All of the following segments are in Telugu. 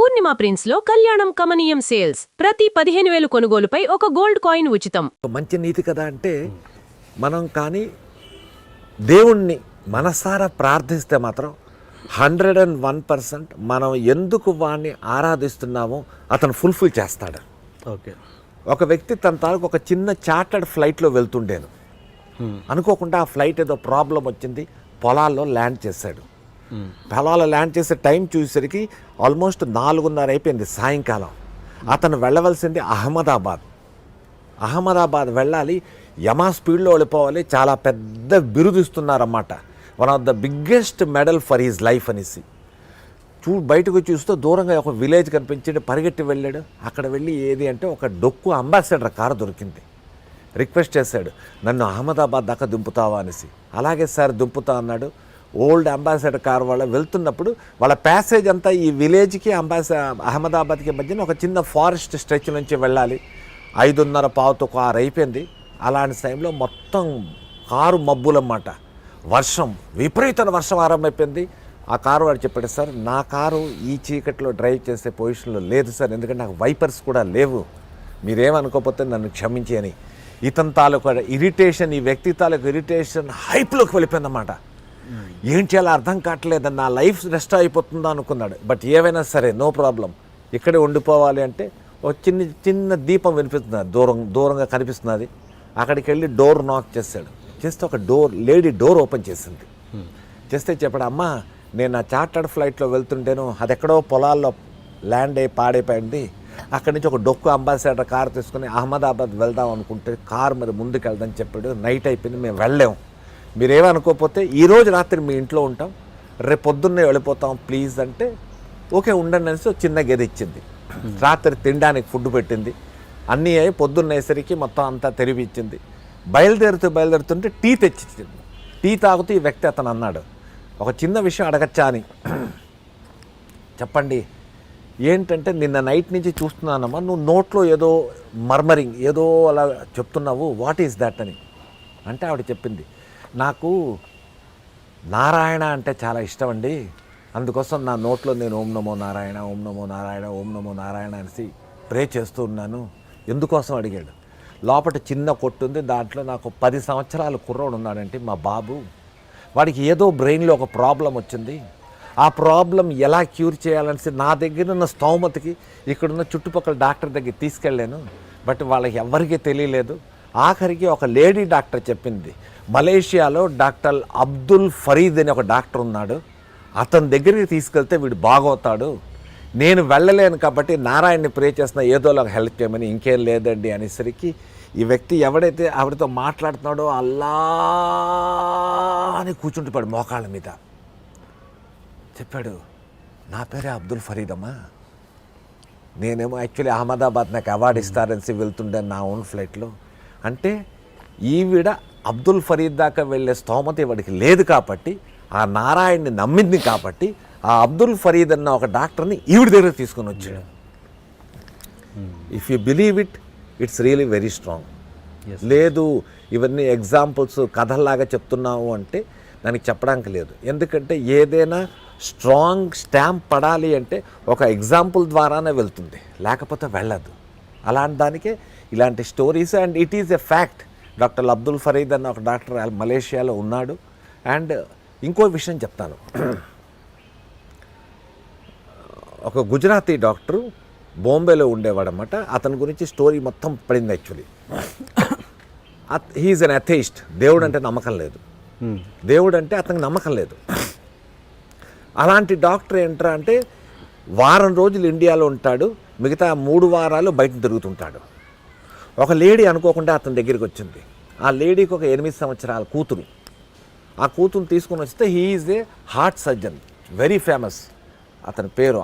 పూర్ణిమ ప్రిన్స్ లో కళ్యాణం కమనీయం సేల్స్ ప్రతి 15,000 కొనుగోలుపై ఒక గోల్డ్ కాయిన్ ఉచితం. మంచి నీతి కదా అంటే మనం కానీ దేవుణ్ణి మనసారా ప్రార్థిస్తే మాత్రం 101% మనం ఎందుకు వాడిని ఆరాధిస్తున్నామో అతను ఫుల్ఫిల్ చేస్తాడు. ఓకే, ఒక వ్యక్తి తన తాలూకు ఒక చిన్న చార్టర్డ్ ఫ్లైట్లో వెళ్తుండేను. అనుకోకుండా ఆ ఫ్లైట్ ఏదో ప్రాబ్లం వచ్చింది, పొలాల్లో ల్యాండ్ చేశాడు. పొలాల్లో ల్యాండ్ చేసే టైం చూసేసరికి ఆల్మోస్ట్ 4:30 అయిపోయింది సాయంకాలం. అతను వెళ్ళవలసింది అహ్మదాబాద్ వెళ్ళాలి, యమా స్పీడ్లో వెళ్ళిపోవాలి, చాలా పెద్ద బిరుదు ఇస్తున్నారన్నమాట, one of the biggest medal for his life అనేసి. బయటకు చూస్తూ దూరంగా ఒక విలేజ్ కనిపించింది, పరిగెట్టి వెళ్ళాడు. అక్కడ వెళ్ళి ఏది అంటే ఒక డొక్కు అంబాసిడర్ కారు దొరికింది. రిక్వెస్ట్ చేశాడు, నన్ను అహ్మదాబాద్ దాకా దింపుతావా అనేసి. అలాగే సార్ దింపుతా అన్నాడు. ఓల్డ్ అంబాసిడర్ కార్ వాళ్ళ వెళ్తున్నప్పుడు వాళ్ళ ప్యాసేజ్ అంతా ఈ విలేజ్కి అహ్మదాబాద్కి మధ్యన ఒక చిన్న ఫారెస్ట్ స్ట్రెచ్ నుంచి వెళ్ళాలి. 5:30 కారు అయిపోయింది. అలాంటి టైంలో మొత్తం కారు మబ్బులన్నమాట, వర్షం, విపరీతమైన వర్షం ఆరంభమైపోయింది. ఆ కారు వాడు చెప్పాడు, సార్ నా కారు ఈ చీకట్లో డ్రైవ్ చేసే పొజిషన్లో లేదు సార్, ఎందుకంటే నాకు వైపర్స్ కూడా లేవు, మీరేమనుకోకపోతే నన్ను క్షమించి అని. ఇతని తాలూకు ఇరిటేషన్, ఈ వ్యక్తి తాలూకు ఇరిటేషన్ హైప్లోకి వెళ్ళిపోయిందన్నమాట. ఏం చేయాలో అర్థం కావట్లేదు, నా లైఫ్ రెస్ట్ అయిపోతుందో అనుకున్నాడు. బట్ ఏవైనా సరే నో ప్రాబ్లం, ఇక్కడే ఉండిపోవాలి అంటే ఒక చిన్న దీపం వినిపిస్తున్నది, దూరంగా కనిపిస్తున్నది. అక్కడికి వెళ్ళి డోర్ నాక్ చేశాడు. చేస్తే ఒక లేడీ డోర్ ఓపెన్ చేసింది. చేస్తే చెప్పాడు, అమ్మ నేను నా చార్టర్డ్ ఫ్లైట్లో వెళ్తుంటేను అది ఎక్కడో పొలాల్లో ల్యాండ్ అయ్యి పాడైపోయింది, అక్కడి నుంచి ఒక డొక్కు అంబాసిడర్ కారు తీసుకుని అహ్మదాబాద్ వెళ్దాం అనుకుంటే కారు మరి ముందుకు వెళ్దామని చెప్పాడు. నైట్ అయిపోయింది, మేము వెళ్ళాము, మీరేమనుకోకపోతే ఈరోజు రాత్రి మీ ఇంట్లో ఉంటాం, రేపు పొద్దున్నే వెళ్ళిపోతాం ప్లీజ్ అంటే ఓకే ఉండండి అనేసి చిన్న గది ఇచ్చింది. రాత్రి తినడానికి ఫుడ్ పెట్టింది, అన్నీ అయి పొద్దున్నేసరికి మొత్తం అంతా తెరివి ఇచ్చింది. బయలుదేరుతుంటే టీ తెచ్చిచ్చింది. టీ తాగుతూ ఈ వ్యక్తి అతను అన్నాడు, ఒక చిన్న విషయం అడగచ్చా అని. చెప్పండి ఏంటంటే, నిన్న నైట్ నుంచి చూస్తున్నానమ్మా, నువ్వు నోట్లో ఏదో మర్మరింగ్ ఏదో అలా చెప్తున్నావు, వాట్ ఈస్ దట్ అని అంటే ఆవిడ చెప్పింది, నాకు నారాయణ అంటే చాలా ఇష్టం అండి, అందుకోసం నా నోట్లో నేను ఓం నమో నారాయణ ఓం నమో నారాయణ ఓం నమో నారాయణ అనేసి ప్రే చేస్తూ ఉన్నాను. ఎందుకోసం అడిగాడు. లోపల చిన్న కొట్టు ఉంది, దాంట్లో నాకు 10 సంవత్సరాల కుర్రోడు ఉన్నాడంటే మా బాబు, వాడికి ఏదో బ్రెయిన్లో ఒక ప్రాబ్లం వచ్చింది, ఆ ప్రాబ్లం ఎలా క్యూర్ చేయాలనేసి నా దగ్గర ఉన్న స్తోమతకి ఇక్కడున్న చుట్టుపక్కల డాక్టర్ దగ్గర తీసుకెళ్ళాను, బట్ వాళ్ళకి ఎవరికీ తెలియలేదు. ఆఖరికి ఒక లేడీ డాక్టర్ చెప్పింది, మలేషియాలో డాక్టర్ అబ్దుల్ ఫరీద్ అని ఒక డాక్టర్ ఉన్నాడు, అతని దగ్గరికి తీసుకెళ్తే వీడు బాగవుతాడు, నేను వెళ్ళలేను కాబట్టి నారాయణని ప్రే చేస్తున్నా, ఏదోలా హెల్ప్ చేయమని. ఇంకేం లేదండి అనేసరికి ఈ వ్యక్తి ఎవడైతే ఆవిడతో మాట్లాడుతున్నాడో అల్లా అని కూర్చుంటున్నాడు మోకాళ్ళ మీద. చెప్పాడు, నా పేరే అబ్దుల్ ఫరీద్ అమ్మా, నేనేమో యాక్చువల్లీ అహ్మదాబాద్ నాకు అవార్డు ఇస్తారని వెళ్తుండే నా ఓన్ ఫ్లైట్లో. అంటే ఈవిడ అబ్దుల్ ఫరీద్ దాకా వెళ్ళే స్తోమత వాడికి లేదు కాబట్టి, ఆ నారాయణ్ని నమ్మింది కాబట్టి ఆ అబ్దుల్ ఫరీద్ అన్న ఒక డాక్టర్ని ఈవిడ దగ్గర తీసుకొని వచ్చాడు. If you believe it, it's really very strong. లేదు ఇవన్నీ ఎగ్జాంపుల్స్ కథల్లాగా చెప్తున్నావు అంటే దానికి చెప్పడానికి లేదు. ఎందుకంటే ఏదైనా స్ట్రాంగ్ స్టాంప్ పడాలి అంటే ఒక ఎగ్జాంపుల్ ద్వారానే వెళ్తుంది, లేకపోతే వెళ్ళదు. అలాంటి దానికే ఇలాంటి stories. And it is a fact, doctor Abdul Farid అన్న ఒక డాక్టర్ మలేషియాలో ఉన్నాడు. అండ్ ఇంకో విషయం చెప్తాను, ఒక గుజరాతీ డాక్టరు బాంబేలో ఉండేవాడనమాట, అతని గురించి స్టోరీ మొత్తం పడింది. యాక్చువల్లీ హీఈస్ అన్ అథెయిస్ట్, దేవుడు అంటే నమ్మకం లేదు, దేవుడు అంటే అతనికి నమ్మకం లేదు. అలాంటి డాక్టర్ ఏంట్రా అంటే వారం రోజులు ఇండియాలో ఉంటాడు, మిగతా 3 వారాలు బయట తిరుగుతుంటాడు. ఒక లేడీ అనుకోకుండా అతని దగ్గరికి వచ్చింది. ఆ లేడీకి ఒక 8 సంవత్సరాల కూతురు. ఆ కూతురుని తీసుకొని వస్తే he is a heart surgeon, very famous. అతని పేరు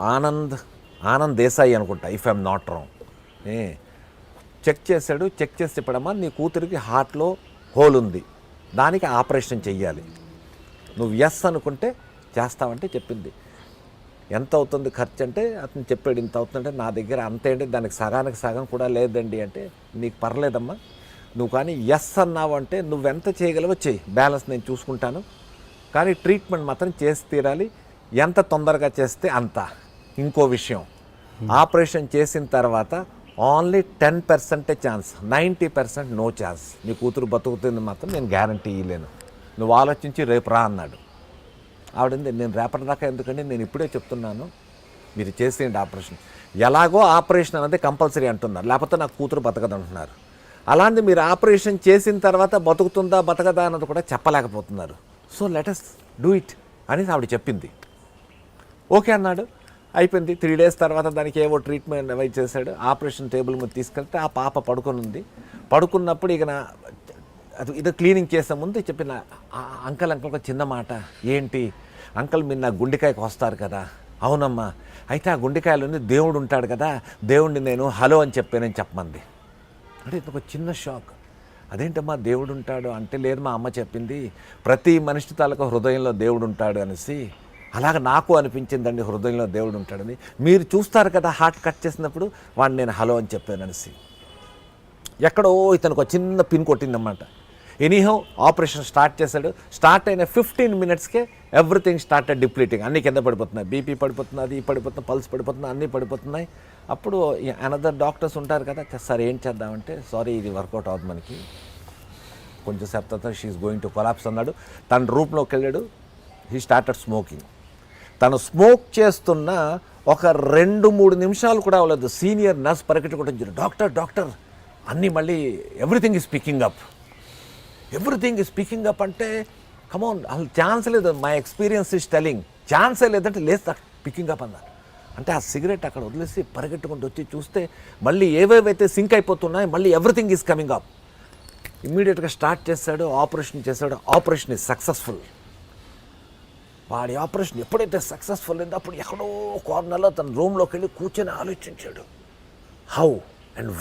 ఆనంద్ దేశాయి అనుకుంటా, if I'm not wrong. Check చేశాడు. చెక్ చేసి చెప్పడమ్మా, నీ కూతురికి హార్ట్లో హోల్ ఉంది, దానికి ఆపరేషన్ చెయ్యాలి, నువ్వు ఎస్ అనుకుంటే చేస్తావంటే చెప్పింది. ఎంత అవుతుంది ఖర్చు అంటే అతను చెప్పాడు, ఇంత అవుతుందంటే నా దగ్గర అంతేంటి, దానికి సగానికి సగం కూడా లేదండి అంటే, నీకు పర్లేదమ్మా, నువ్వు కానీ ఎస్ అన్నావు అంటే నువ్వెంత చేయగలవో చెయ్యి, బ్యాలెన్స్ నేను చూసుకుంటాను, కానీ ట్రీట్మెంట్ మాత్రం చేసి తీరాలి, ఎంత తొందరగా చేస్తే అంత. ఇంకో విషయం, ఆపరేషన్ చేసిన తర్వాత ఓన్లీ 10% ఛాన్స్, 90% నో ఛాన్స్. నీ కూతురు బతుకుతుంది మాత్రం నేను గ్యారంటీ ఇవ్వలేను, నువ్వు ఆలోచించి రేపు రా అన్నాడు. ఆవిడ నేను రేపటిదాకా ఎందుకంటే నేను ఇప్పుడే చెప్తున్నాను, మీరు చేసేయండి ఆపరేషన్. ఎలాగో ఆపరేషన్ అనేది కంపల్సరీ అంటున్నారు, లేకపోతే నాకు కూతురు బతకదు అంటున్నారు. అలాంటి మీరు ఆపరేషన్ చేసిన తర్వాత బతుకుతుందా బతకదా అన్నది కూడా చెప్పలేకపోతున్నారు. సో లెటస్ డూ ఇట్ అని ఆవిడ చెప్పింది. ఓకే అన్నాడు, అయిపోయింది. 3 days తర్వాత దానికి ఏవో ట్రీట్మెంట్ అవి చేశాడు. ఆపరేషన్ టేబుల్ మీద తీసుకెళ్తే ఆ పాప పడుకొని ఉంది. పడుకున్నప్పుడు ఇక అది ఇది క్లీనింగ్ చేసే ముందు చెప్పిన అంకల్ ఒక చిన్న మాట, ఏంటి అంకల్ మీరు నా గుండెకాయకు వస్తారు కదా. అవునమ్మా, అయితే ఆ గుండెకాయలోని దేవుడు ఉంటాడు కదా, దేవుడిని నేను హలో అని చెప్పానని చెప్పమంది. అంటే ఇది ఒక చిన్న షాక్. అదేంటమ్మా దేవుడు ఉంటాడు అంటే, లేదు మా అమ్మ చెప్పింది ప్రతి మనిషి తాలూకు హృదయంలో దేవుడు ఉంటాడు అనేసి. అలాగ నాకు అనిపించిందండి హృదయంలో దేవుడు ఉంటాడని. మీరు చూస్తారు కదా హార్ట్ కట్ చేసినప్పుడు వాడిని నేను హలో అని చెప్పాను అనేసి. ఎక్కడో ఇతనికి ఒక చిన్న పిన్ కొట్టిందన్నమాట. ఎనీహౌ ఆపరేషన్ స్టార్ట్ చేశాడు. స్టార్ట్ అయిన 15 minutesకే ఎవ్రీథింగ్ స్టార్టెడ్ డిప్లీటింగ్. అన్నీ కింద పడిపోతున్నాయి, బీపీ పడిపోతుంది, అది పడిపోతుంది, పల్స్ పడిపోతుంది, అన్నీ పడిపోతున్నాయి. అప్పుడు అనదర్ డాక్టర్స్ ఉంటారు కదా, సార్ ఏం చేద్దామంటే, సారీ ఇది వర్కౌట్ అవుతుంది మనకి, కొంచెం సేపు తర్వాత షీఈస్ గోయింగ్ టు కొలాప్స్ అన్నాడు. తన రూమ్లోకి వెళ్ళాడు. He started smoking. తను స్మోక్ చేస్తున్న ఒక 2-3 నిమిషాలు కూడా అవ్వలేదు, సీనియర్ నర్స్ పరిగెట్టుకుంటుంది, డాక్టర్ డాక్టర్ అన్నీ మళ్ళీ everything is picking up. Everything is picking up అంటే కమోన్, అసలు ఛాన్స్ లేదు. మై ఎక్స్పీరియన్స్ ఈజ్ టెలింగ్, ఛాన్సే లేదంటే లేదు పికింగ్ అప్ అన్నారు. అంటే ఆ సిగరెట్ అక్కడ వదిలేసి పరిగెట్టుకుంటూ వచ్చి చూస్తే మళ్ళీ ఏవేవైతే సింక్ అయిపోతున్నాయో మళ్ళీ ఎవ్రీథింగ్ ఈజ్ కమింగ్ అప్. ఇమ్మీడియట్గా స్టార్ట్ చేశాడు, ఆపరేషన్ చేశాడు. Operation is successful. వాడి ఆపరేషన్ ఎప్పుడైతే సక్సెస్ఫుల్ అయిందో అప్పుడు ఎక్కడో కార్నర్లో తన రూమ్లోకి వెళ్ళి కూర్చొని ఆలోచించాడు, హౌ అండ్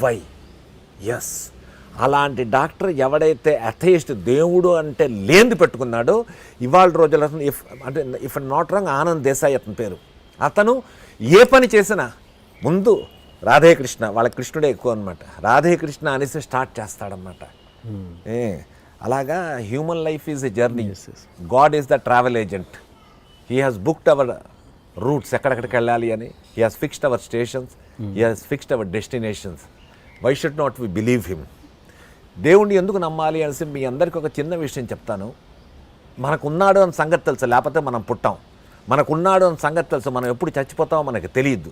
వై. ఎస్, అలాంటి డాక్టర్ ఎవడైతే అథెయిస్ట్, దేవుడు అంటే లేనిది పెట్టుకున్నాడో, ఇవాళ రోజుల్లో if not wrong Anand Desai అతని పేరు. అతను ఏ పని చేసినా ముందు రాధేకృష్ణ, వాళ్ళ కృష్ణుడే ఎక్కువ అనమాట, రాధేకృష్ణ అనేసి స్టార్ట్ చేస్తాడనమాట. అలాగా human life is a journey, God is the travel agent. He has booked our routes, ఎక్కడెక్కడికి వెళ్ళాలి అని. He has fixed our stations, he has fixed our destinations. Why should not we believe him? దేవుణ్ణి ఎందుకు నమ్మాలి అనేసి మీ అందరికీ ఒక చిన్న విషయం చెప్తాను. మనకున్నాడు అని సంగతి తెలుసు, లేకపోతే మనం పుట్టాం. మనకున్నాడు అని సంగతి తెలుసు, మనం ఎప్పుడు చచ్చిపోతామో మనకు తెలియదు.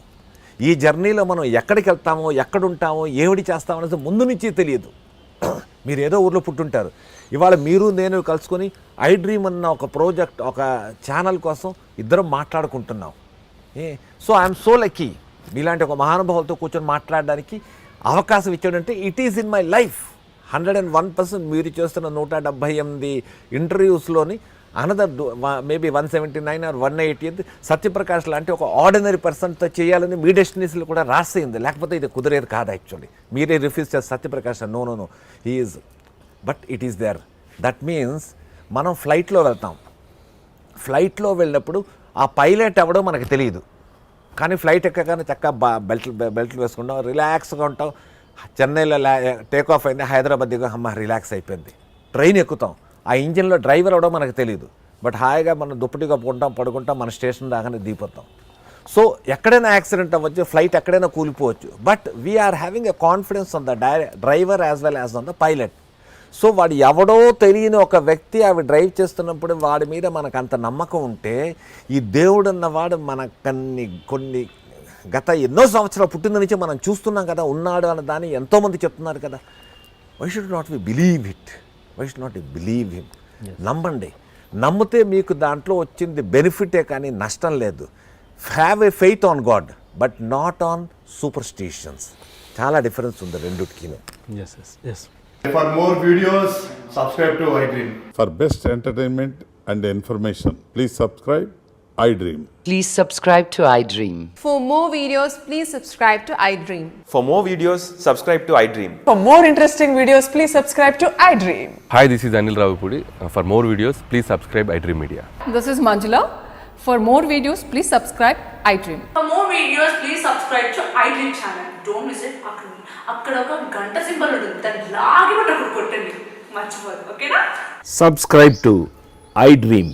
ఈ జర్నీలో మనం ఎక్కడికి వెళ్తామో, ఎక్కడుంటామో, ఏమిటి చేస్తామో అనేది ముందు నుంచి తెలియదు. మీరు ఏదో ఊర్లో పుట్టుంటారు. ఇవాళ మీరు నేను కలుసుకొని ఐ డ్రీమ్ అన్న ఒక ప్రాజెక్ట్, ఒక ఛానల్ కోసం ఇద్దరం మాట్లాడుకుంటున్నాం. సో ఐఎమ్ సో లక్కీ మీలాంటి ఒక మహానుభావులతో కూర్చొని మాట్లాడడానికి అవకాశం ఇచ్చాడంటే it is in my life. 101% మీరు చేస్తున్న 178 ఇంటర్వ్యూస్లోని అనదర్ మేబీ 179 or 180 సత్యప్రకాష్ లాంటి ఒక ఆర్డినరీ పర్సన్తో చేయాలని మీ డెస్టినేషన్లో కూడా రాసేయింది. లేకపోతే ఇది కుదిరేది కాదు. యాక్చువల్లీ మీరే రిఫ్యూజ్ చేస్తారు Satyaprakash, no he is, but it is there. That means మనం ఫ్లైట్లో వెళ్తాం. ఫ్లైట్లో వెళ్ళినప్పుడు ఆ పైలట్ ఎవడో మనకు తెలియదు, కానీ ఫ్లైట్ ఎక్కగానే చక్కగా బెల్ట్లు వేసుకుంటాం, రిలాక్స్గా ఉంటాం. చెన్నైలో టేక్ ఆఫ్ అయింది, హైదరాబాద్ దిగా అమ్మ రిలాక్స్ అయిపోయింది. ట్రైన్ ఎక్కుతాం, ఆ ఇంజిన్లో డ్రైవర్ అవడం మనకు తెలియదు, బట్ హాయిగా మనం దుప్పటిగా ఉంటాం, పడుకుంటాం, మన స్టేషన్ దాకానే దిగిపోతాం. సో ఎక్కడైనా యాక్సిడెంట్ అవ్వచ్చు, ఫ్లైట్ ఎక్కడైనా కూలిపోవచ్చు, but we are having a confidence on the driver as well as on the pilot. So వాడు ఎవడో తెలియని ఒక వ్యక్తి అవి డ్రైవ్ చేస్తున్నప్పుడు వాడి మీద మనకు అంత నమ్మకం ఉంటే, ఈ దేవుడు అన్నవాడు మనకన్ని కొన్ని గత ఎన్నో సంవత్సరాలు పుట్టిన నుంచి మనం చూస్తున్నాం కదా, ఉన్నాడు అన్న దాన్ని ఎంతోమంది చెప్తున్నారు కదా. Why should not we believe it? Why should not believe him? నమ్మండి. నమ్మితే మీకు దాంట్లో వచ్చింది బెనిఫిటే కానీ నష్టం లేదు. Have a faith on God but not on superstitions. చాలా డిఫరెన్స్ ఉంది రెండుకి. For more videos, subscribe to iDream. For best entertainment and information, please subscribe iDream. Please subscribe to iDream. For more videos, please subscribe to iDream. For more videos, subscribe to iDream. For more interesting videos, please subscribe to iDream. Hi, this is Anil Ravipudi. For more videos, please subscribe iDream Media. This is Manjula. For more videos, please subscribe iDream. For more videos, please subscribe to iDream channel. Don't miss it. అక్కడ ఒక గంట సింబల్ ఉంటుంది, దాన్ని లాగి కొట్టండి, మర్చిపోదు. ఓకేనా? Subscribe to iDream.